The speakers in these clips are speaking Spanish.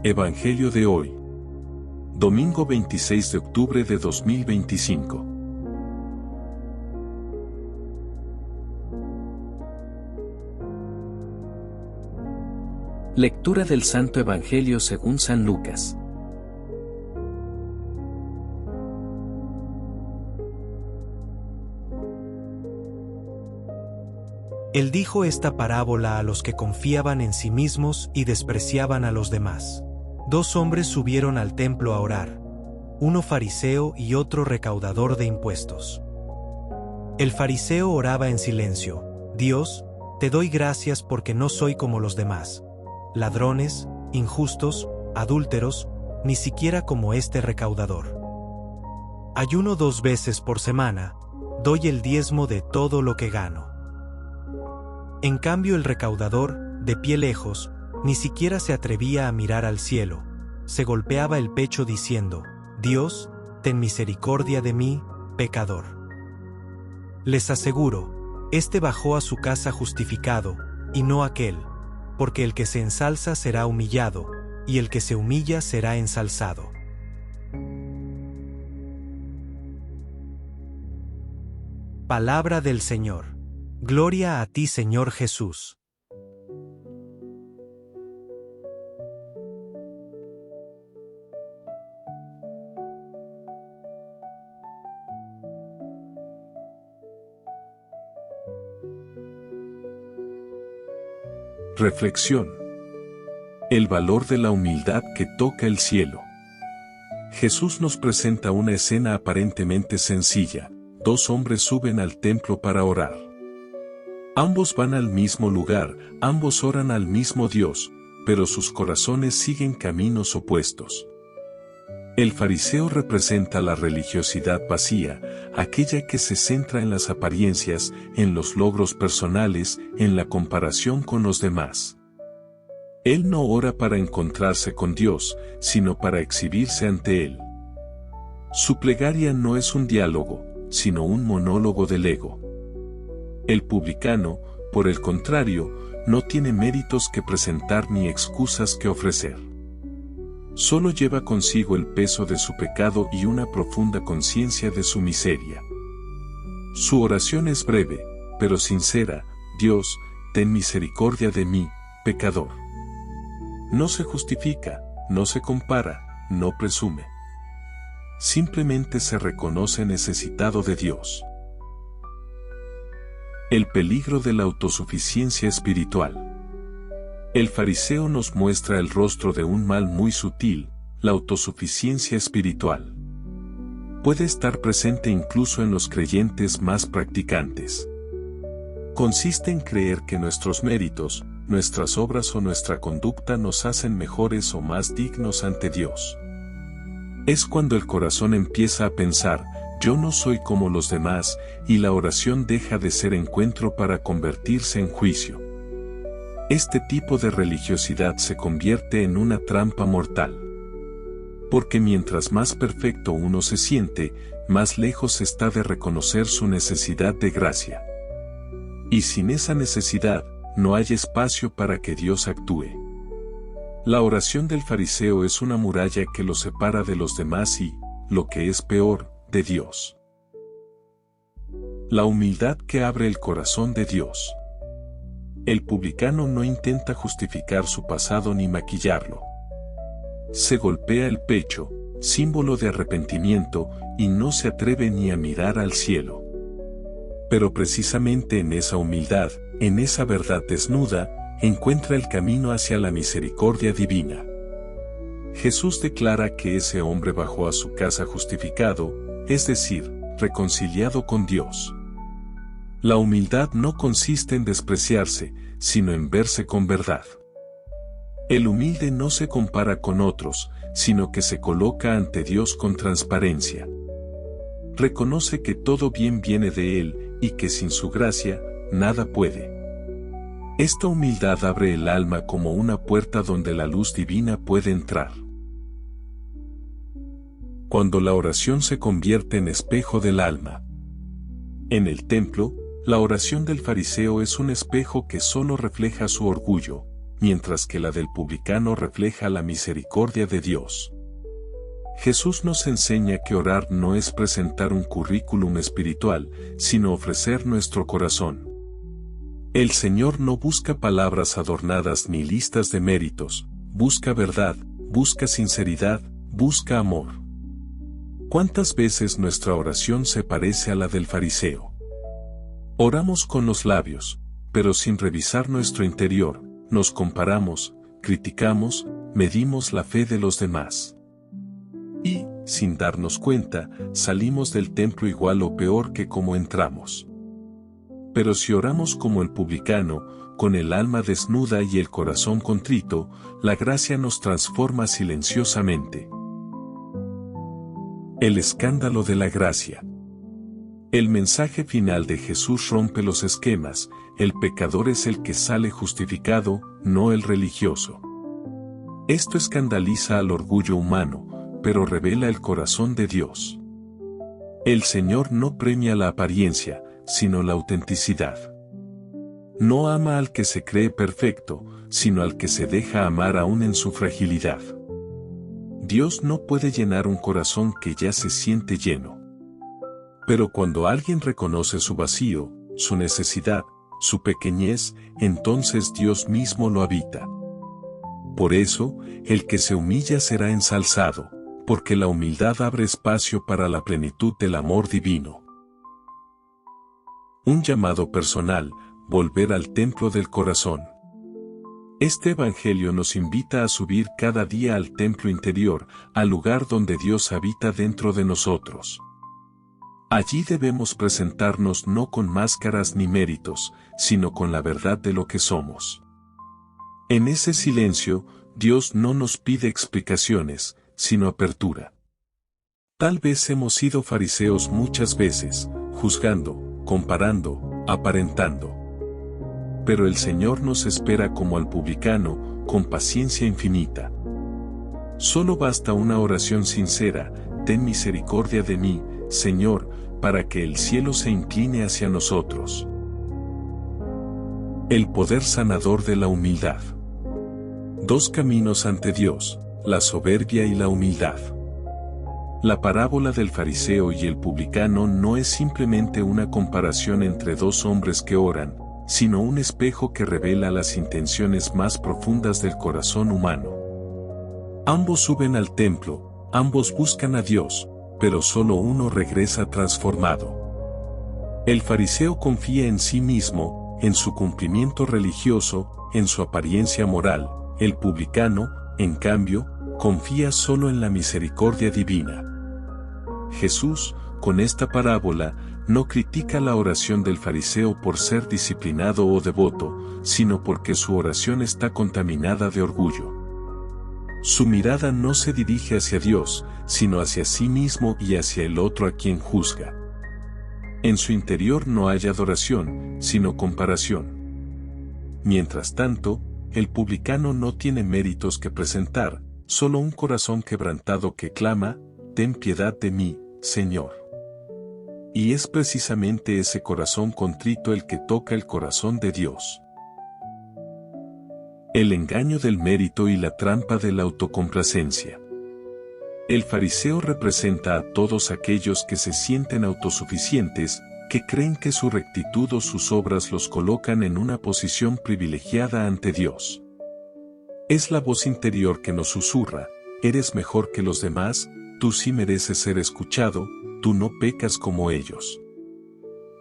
Evangelio de hoy. Domingo 26 de octubre de 2025. Lectura del Santo Evangelio según San Lucas. Él dijo esta parábola a los que confiaban en sí mismos y despreciaban a los demás. 2 hombres subieron al templo a orar, uno fariseo y otro recaudador de impuestos. El fariseo oraba en silencio: Dios, te doy gracias porque no soy como los demás, ladrones, injustos, adúlteros, ni siquiera como este recaudador. Ayuno 2 veces por semana, doy el diezmo de todo lo que gano. En cambio el recaudador, de pie lejos, ni siquiera se atrevía a mirar al cielo, se golpeaba el pecho diciendo: Dios, ten misericordia de mí, pecador. Les aseguro, este bajó a su casa justificado, y no aquel, porque el que se ensalza será humillado, y el que se humilla será ensalzado. Palabra del Señor. Gloria a ti, Señor Jesús. Reflexión. El valor de la humildad que toca el cielo. Jesús nos presenta una escena aparentemente sencilla. 2 hombres suben al templo para orar. Ambos van al mismo lugar, ambos oran al mismo Dios, pero sus corazones siguen caminos opuestos. El fariseo representa la religiosidad vacía, aquella que se centra en las apariencias, en los logros personales, en la comparación con los demás. Él no ora para encontrarse con Dios, sino para exhibirse ante Él. Su plegaria no es un diálogo, sino un monólogo del ego. El publicano, por el contrario, no tiene méritos que presentar ni excusas que ofrecer. Solo lleva consigo el peso de su pecado y una profunda conciencia de su miseria. Su oración es breve, pero sincera: Dios, ten misericordia de mí, pecador. No se justifica, no se compara, no presume. Simplemente se reconoce necesitado de Dios. El peligro de la autosuficiencia espiritual. El fariseo nos muestra el rostro de un mal muy sutil: la autosuficiencia espiritual. Puede estar presente incluso en los creyentes más practicantes. Consiste en creer que nuestros méritos, nuestras obras o nuestra conducta nos hacen mejores o más dignos ante Dios. Es cuando el corazón empieza a pensar: yo no soy como los demás, y la oración deja de ser encuentro para convertirse en juicio. Este tipo de religiosidad se convierte en una trampa mortal. Porque mientras más perfecto uno se siente, más lejos está de reconocer su necesidad de gracia. Y sin esa necesidad, no hay espacio para que Dios actúe. La oración del fariseo es una muralla que lo separa de los demás y, lo que es peor, de Dios. La humildad que abre el corazón de Dios. El publicano no intenta justificar su pasado ni maquillarlo. Se golpea el pecho, símbolo de arrepentimiento, y no se atreve ni a mirar al cielo. Pero precisamente en esa humildad, en esa verdad desnuda, encuentra el camino hacia la misericordia divina. Jesús declara que ese hombre bajó a su casa justificado, es decir, reconciliado con Dios. La humildad no consiste en despreciarse, sino en verse con verdad. El humilde no se compara con otros, sino que se coloca ante Dios con transparencia. Reconoce que todo bien viene de Él, y que sin su gracia, nada puede. Esta humildad abre el alma como una puerta donde la luz divina puede entrar. Cuando la oración se convierte en espejo del alma. En el templo, la oración del fariseo es un espejo que solo refleja su orgullo, mientras que la del publicano refleja la misericordia de Dios. Jesús nos enseña que orar no es presentar un currículum espiritual, sino ofrecer nuestro corazón. El Señor no busca palabras adornadas ni listas de méritos, busca verdad, busca sinceridad, busca amor. ¿Cuántas veces nuestra oración se parece a la del fariseo? Oramos con los labios, pero sin revisar nuestro interior, nos comparamos, criticamos, medimos la fe de los demás. Y, sin darnos cuenta, salimos del templo igual o peor que como entramos. Pero si oramos como el publicano, con el alma desnuda y el corazón contrito, la gracia nos transforma silenciosamente. El escándalo de la gracia. El mensaje final de Jesús rompe los esquemas: el pecador es el que sale justificado, no el religioso. Esto escandaliza al orgullo humano, pero revela el corazón de Dios. El Señor no premia la apariencia, sino la autenticidad. No ama al que se cree perfecto, sino al que se deja amar aún en su fragilidad. Dios no puede llenar un corazón que ya se siente lleno. Pero cuando alguien reconoce su vacío, su necesidad, su pequeñez, entonces Dios mismo lo habita. Por eso, el que se humilla será ensalzado, porque la humildad abre espacio para la plenitud del amor divino. Un llamado personal: volver al templo del corazón. Este evangelio nos invita a subir cada día al templo interior, al lugar donde Dios habita dentro de nosotros. Allí debemos presentarnos no con máscaras ni méritos, sino con la verdad de lo que somos. En ese silencio, Dios no nos pide explicaciones, sino apertura. Tal vez hemos sido fariseos muchas veces, juzgando, comparando, aparentando. Pero el Señor nos espera como al publicano, con paciencia infinita. Solo basta una oración sincera: ten misericordia de mí, Señor, para que el cielo se incline hacia nosotros. El poder sanador de la humildad. Dos caminos ante Dios: la soberbia y la humildad. La parábola del fariseo y el publicano no es simplemente una comparación entre dos hombres que oran, sino un espejo que revela las intenciones más profundas del corazón humano. Ambos suben al templo, ambos buscan a Dios, pero solo uno regresa transformado. El fariseo confía en sí mismo, en su cumplimiento religioso, en su apariencia moral. El publicano, en cambio, confía solo en la misericordia divina. Jesús, con esta parábola, no critica la oración del fariseo por ser disciplinado o devoto, sino porque su oración está contaminada de orgullo. Su mirada no se dirige hacia Dios, sino hacia sí mismo y hacia el otro a quien juzga. En su interior no hay adoración, sino comparación. Mientras tanto, el publicano no tiene méritos que presentar, solo un corazón quebrantado que clama: ten piedad de mí, Señor. Y es precisamente ese corazón contrito el que toca el corazón de Dios. El engaño del mérito y la trampa de la autocomplacencia. El fariseo representa a todos aquellos que se sienten autosuficientes, que creen que su rectitud o sus obras los colocan en una posición privilegiada ante Dios. Es la voz interior que nos susurra: eres mejor que los demás, tú sí mereces ser escuchado, tú no pecas como ellos.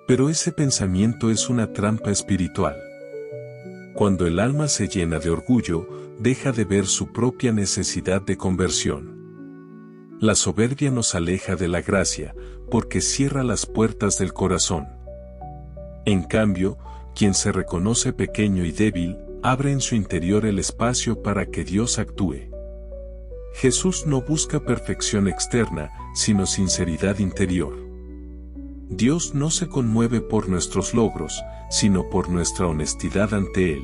Pero ese pensamiento es una trampa espiritual. Cuando el alma se llena de orgullo, deja de ver su propia necesidad de conversión. La soberbia nos aleja de la gracia, porque cierra las puertas del corazón. En cambio, quien se reconoce pequeño y débil, abre en su interior el espacio para que Dios actúe. Jesús no busca perfección externa, sino sinceridad interior. Dios no se conmueve por nuestros logros, sino por nuestra honestidad ante Él.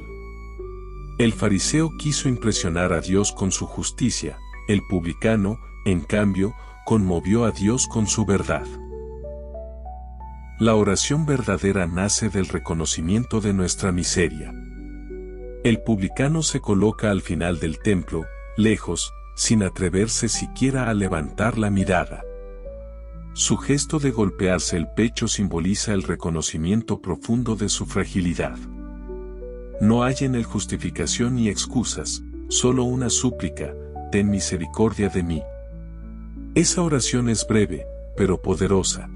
El fariseo quiso impresionar a Dios con su justicia, el publicano, en cambio, conmovió a Dios con su verdad. La oración verdadera nace del reconocimiento de nuestra miseria. El publicano se coloca al final del templo, lejos, sin atreverse siquiera a levantar la mirada. Su gesto de golpearse el pecho simboliza el reconocimiento profundo de su fragilidad. No hay en él justificación ni excusas, solo una súplica: ten misericordia de mí. Esa oración es breve, pero poderosa.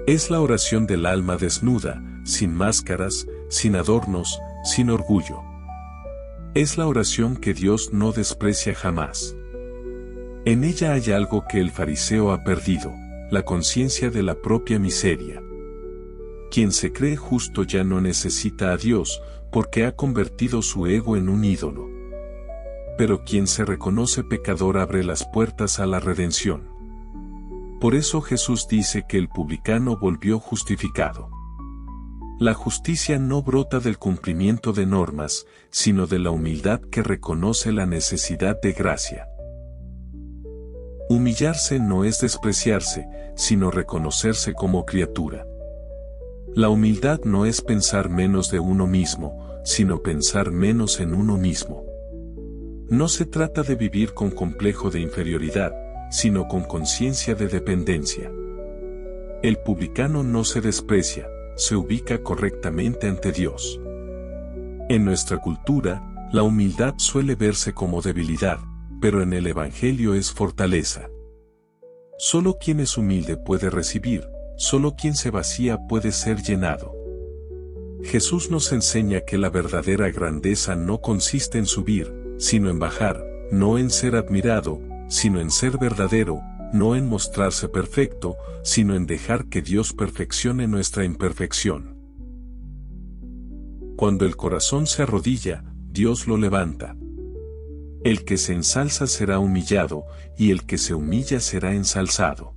Es la oración del alma desnuda, sin máscaras, sin adornos, sin orgullo. Es la oración que Dios no desprecia jamás. En ella hay algo que el fariseo ha perdido: la conciencia de la propia miseria. Quien se cree justo ya no necesita a Dios, porque ha convertido su ego en un ídolo. Pero quien se reconoce pecador abre las puertas a la redención. Por eso Jesús dice que el publicano volvió justificado. La justicia no brota del cumplimiento de normas, sino de la humildad que reconoce la necesidad de gracia. Humillarse no es despreciarse, sino reconocerse como criatura. La humildad no es pensar menos de uno mismo, sino pensar menos en uno mismo. No se trata de vivir con complejo de inferioridad, sino con conciencia de dependencia. El publicano no se desprecia, se ubica correctamente ante Dios. En nuestra cultura, la humildad suele verse como debilidad, pero en el Evangelio es fortaleza. Solo quien es humilde puede recibir, solo quien se vacía puede ser llenado. Jesús nos enseña que la verdadera grandeza no consiste en subir, sino en bajar, no en ser admirado, sino en ser verdadero, no en mostrarse perfecto, sino en dejar que Dios perfeccione nuestra imperfección. Cuando el corazón se arrodilla, Dios lo levanta. El que se ensalza será humillado, y el que se humilla será ensalzado.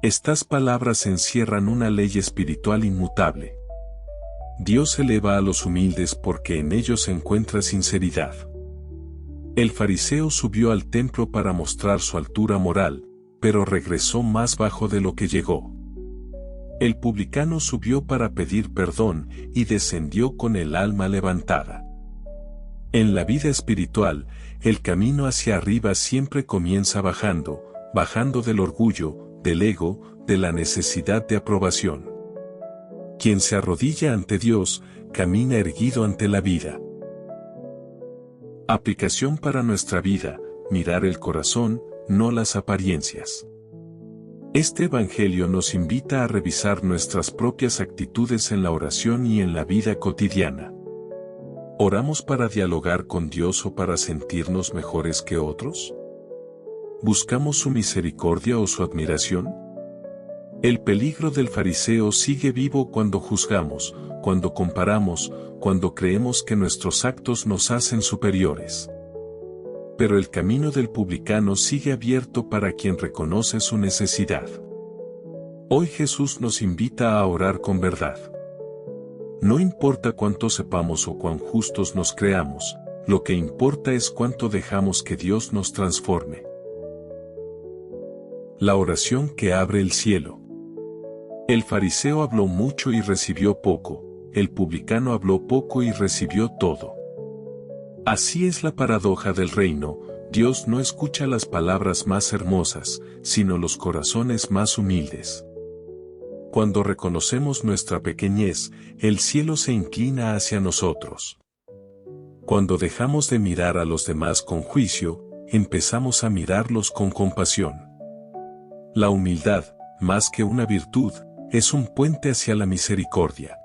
Estas palabras encierran una ley espiritual inmutable. Dios eleva a los humildes porque en ellos se encuentra sinceridad. El fariseo subió al templo para mostrar su altura moral, pero regresó más bajo de lo que llegó. El publicano subió para pedir perdón y descendió con el alma levantada. En la vida espiritual, el camino hacia arriba siempre comienza bajando del orgullo, del ego, de la necesidad de aprobación. Quien se arrodilla ante Dios, camina erguido ante la vida. Aplicación para nuestra vida: mirar el corazón, no las apariencias. Este Evangelio nos invita a revisar nuestras propias actitudes en la oración y en la vida cotidiana. ¿Oramos para dialogar con Dios o para sentirnos mejores que otros? ¿Buscamos su misericordia o su admiración? El peligro del fariseo sigue vivo cuando juzgamos, cuando comparamos, cuando creemos que nuestros actos nos hacen superiores. Pero el camino del publicano sigue abierto para quien reconoce su necesidad. Hoy Jesús nos invita a orar con verdad. No importa cuánto sepamos o cuán justos nos creamos, lo que importa es cuánto dejamos que Dios nos transforme. La oración que abre el cielo. El fariseo habló mucho y recibió poco, el publicano habló poco y recibió todo. Así es la paradoja del reino: Dios no escucha las palabras más hermosas, sino los corazones más humildes. Cuando reconocemos nuestra pequeñez, el cielo se inclina hacia nosotros. Cuando dejamos de mirar a los demás con juicio, empezamos a mirarlos con compasión. La humildad, más que una virtud, es un puente hacia la misericordia.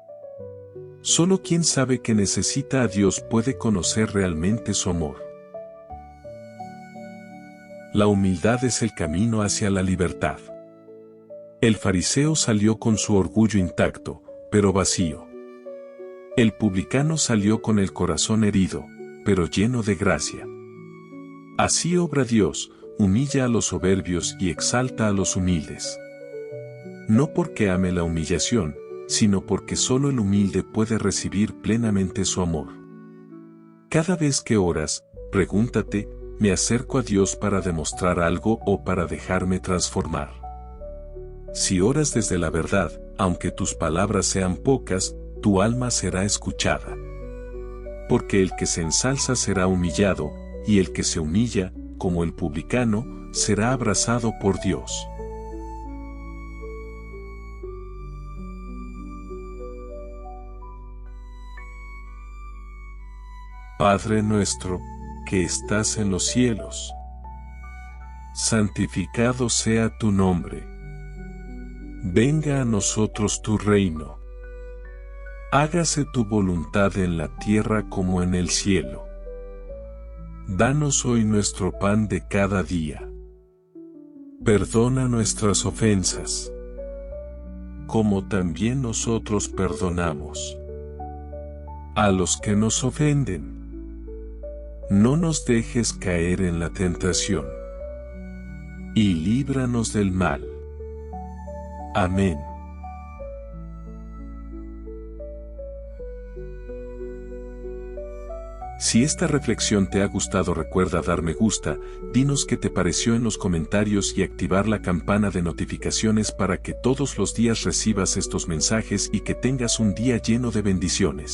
Solo quien sabe que necesita a Dios puede conocer realmente su amor. La humildad es el camino hacia la libertad. El fariseo salió con su orgullo intacto, pero vacío. El publicano salió con el corazón herido, pero lleno de gracia. Así obra Dios: humilla a los soberbios y exalta a los humildes. No porque ame la humillación, sino porque solo el humilde puede recibir plenamente su amor. Cada vez que oras, pregúntate: ¿me acerco a Dios para demostrar algo o para dejarme transformar? Si oras desde la verdad, aunque tus palabras sean pocas, tu alma será escuchada. porque el que se ensalza será humillado, y el que se humilla, como el publicano, será abrazado por Dios. Padre nuestro, que estás en los cielos, santificado sea tu nombre. Venga a nosotros tu reino. Hágase tu voluntad en la tierra como en el cielo. Danos hoy nuestro pan de cada día. Perdona nuestras ofensas, como también nosotros perdonamos a los que nos ofenden. No nos dejes caer en la tentación, y líbranos del mal. Amén. Si esta reflexión te ha gustado, recuerda dar me gusta, dinos qué te pareció en los comentarios y activar la campana de notificaciones para que todos los días recibas estos mensajes y que tengas un día lleno de bendiciones.